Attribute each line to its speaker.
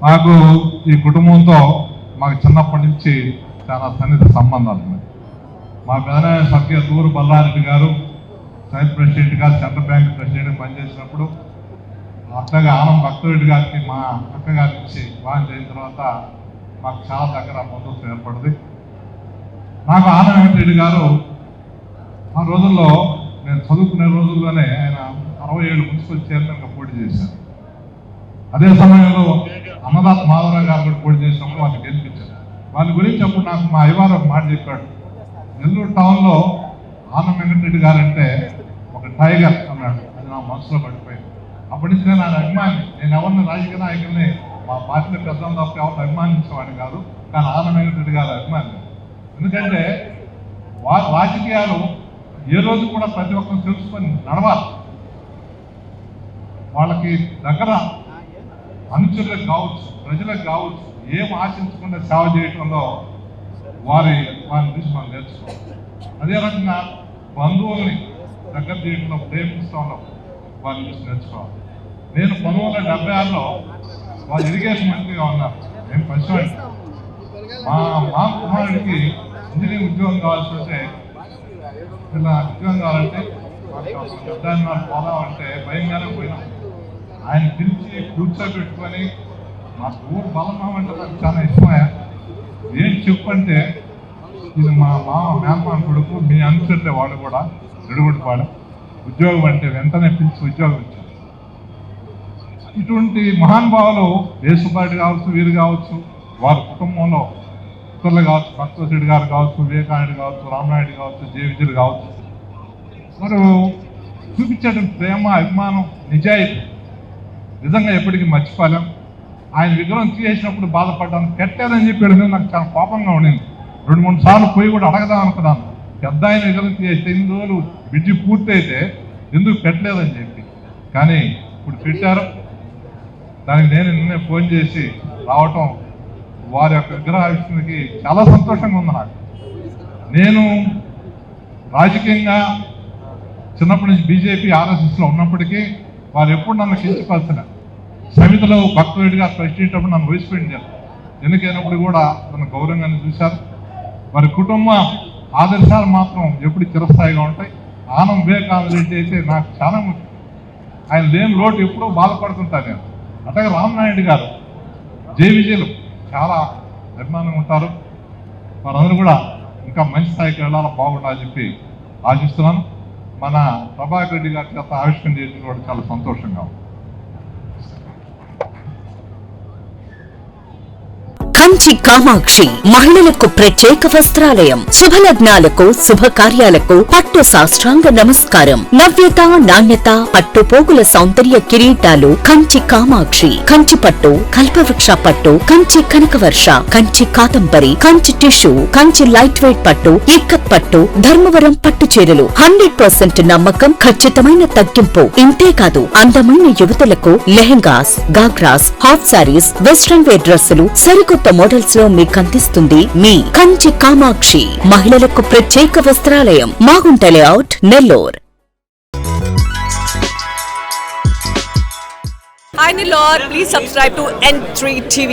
Speaker 1: నాకు ఈ కుటుంబంతో మాకు చిన్నప్పటి నుంచి చాలా సన్నిహిత సంబంధాలు ఉన్నాయి. మా పెదనాయన స్వర్గీయ తూరు బల్లారెడ్డి గారు సైన్స్ ప్రెసిడెంట్గా, సెంట్రల్ బ్యాంక్ ప్రెసిడెంట్గా పనిచేసినప్పుడు, అట్లాగే ఆనం భక్తరెడ్డి గారికి మా అక్కగారి నుంచి వివాహం చేసిన తర్వాత మాకు చాలా దగ్గర బంధుత్వం ఏర్పడింది. నాకు ఆనం వెంకటరెడ్డి గారు ఆ రోజుల్లో నేను చదువుకునే రోజుల్లోనే ఆయన 67 మున్సిపల్ చైర్మన్గా పోటీ చేశారు. అదే సమయంలో అన్నదాత మాధవరావు గారు కూడా పోటీ చేసినప్పుడు వాళ్ళని గెలిపించారు. వాళ్ళ గురించి అప్పుడు నాకు మా అయ్యవారు ఒక మాట చెప్పాడు, నెల్లూరు టౌన్లో ఆనం వెంకటరెడ్డి గారు అంటే ఒక టైగర్ అన్నాడు. అది నా మనసులో పడిపోయింది. అప్పటి నుంచి నేను ఆయన అభిమాని. నేను ఎవరిని రాజకీయ నాయకుల్ని మా పార్టీలో పెద్దలు తప్ప ఎవరిని అభిమానించేవాడిని కాదు, కానీ ఆనం వెంకటరెడ్డి గారు అభిమాని. ఎందుకంటే రాజకీయాలు ఏ రోజు కూడా ప్రతి ఒక్కరు తెలుసుకొని నడవాలి. వాళ్ళకి దగ్గర అనుచరులకు కావచ్చు, ప్రజలకు కావచ్చు, ఏం ఆశించకుండా సేవ చేయడంలో వారిని చూసి మనం నేర్చుకోవాలి. అదే రకంగా బంధువుల్ని దగ్గర చేయడంలో, ప్రేమించడంలో వారిని చూసి నేర్చుకోవాలి. నేను 1976లో వాళ్ళు ఇరిగేషన్ మంత్రిగా ఉన్నారు. నేను పసివాడిని. మా కుమారుడికి ఇంజనీరింగ్ ఉద్యోగం కావాల్సి వస్తే, ఇలా ఉద్యోగం కావాలంటే పెద్ద పోదామంటే భయంగానే పోయినాం. ఆయన పిలిచి కూర్చోబెట్టుకొని మా ఊరు బలమా అంటే నాకు చాలా ఇష్టమే. ఏం చెప్పంటే, ఇది మా మేనమామ కొడుకు, మీ అనుసరితే వాడు కూడా నిడుగుడిపాడు, ఉద్యోగం అంటే వెంటనే పిలిచి ఉద్యోగం ఇచ్చారు. ఇటువంటి మహానుభావులు దేశపాటి కావచ్చు, వీరు కావచ్చు, వారి కుటుంబంలో ఇతరులు కావచ్చు, భక్తరెడ్డి గారు కావచ్చు, వివేకానంద కావచ్చు, రామనాయుడు కావచ్చు, జేవిజీలు కావచ్చు, వారు చూపించేటువంటి ప్రేమ, అభిమానం, నిజాయితీ నిజంగా ఎప్పటికీ మర్చిపోలేం. ఆయన విగ్రహం తీసేసినప్పుడు బాధపడ్డాను. పెట్టేదని చెప్పి వెళ్ళింది, నాకు చాలా కోపంగా ఉండింది. 2-3 సార్లు పోయి కూడా అడగదాం అనుకున్నాను. పెద్ద ఆయన విగ్రహం తీసేస్తే ఇన్ని రోజులు బ్రిడ్జి పూర్తయితే ఎందుకు పెట్టలేదని చెప్పి, కానీ ఇప్పుడు పెట్టారు. దానికి నేను నిన్నే ఫోన్ చేసి రావటం, వారి యొక్క విగ్రహావిష్కరణకి చాలా సంతోషంగా ఉంది నాకు. నేను రాజకీయంగా చిన్నప్పటి నుంచి బీజేపీ, ఆర్ఎస్ఎస్లో ఉన్నప్పటికీ వారు ఎప్పుడు నన్ను కించపరచలే. సమితిలో భక్తరెడ్డి గారు ప్రెసిడెంట్ అప్పుడు నన్ను వైస్ ప్రెసిడెంట్ ఎన్నికైనప్పుడు కూడా నన్ను గౌరవంగానే చూశారు. వారి కుటుంబ ఆదర్శాలు మాత్రం ఎప్పుడు చిరస్థాయిగా ఉంటాయి. ఆనం వివేకానంద రెడ్డి అయితే నాకు చాలా ముఖ్యం. ఆయన లేని లోటు ఎప్పుడూ బాధపడుతుంటాను నేను. అట్లాగే రామనాయుడు గారు, జేవిజీలు చాలా అభిమానంగా ఉంటారు. వారందరూ కూడా ఇంకా మంచి స్థాయికి వెళ్ళాలా, బాగుండాలని చెప్పి ఆశిస్తున్నాను. మన ప్రభాకర్ రెడ్డి గారి చేత ఆవిష్కరణ చేయడం కూడా చాలా సంతోషంగా ఉంది.
Speaker 2: కంచి కామాక్షి మహిళలకు ప్రత్యేక వస్త్రాలయం. శుభలగ్నాలకు, శుభకార్యాలకు పట్టు సాష్టాంగ నమస్కారం. నవ్యత, నాణ్యత, పట్టు పోగుల సౌందర్య కిరీటాలు కంచి కామాక్షి. కంచి పట్టు, కల్పవృక్ష పట్టు, Kanchi Kanakavarsha, Kanchi Kadambari, Kanchi tissue, Kanchi light weight పట్టు, ఇక్కత్ పట్టు, ధర్మవరం పట్టు చీరలు 100% నమ్మకం, ఖచ్చితమైన తగ్గింపు. ఇంతేకాదు, అందమైన యువతులకు lehengas, ghagras, half saris, western wear డ్రెస్సులు సరికొత్త మోడల్స్ లో మీకు అందిస్తుంది మీ కంచి కామాక్షి. మహిళలకు ప్రత్యేక వస్త్రాలయం, Magunta layout, Nellore.
Speaker 3: Hi Nellore, please subscribe to N3 TV.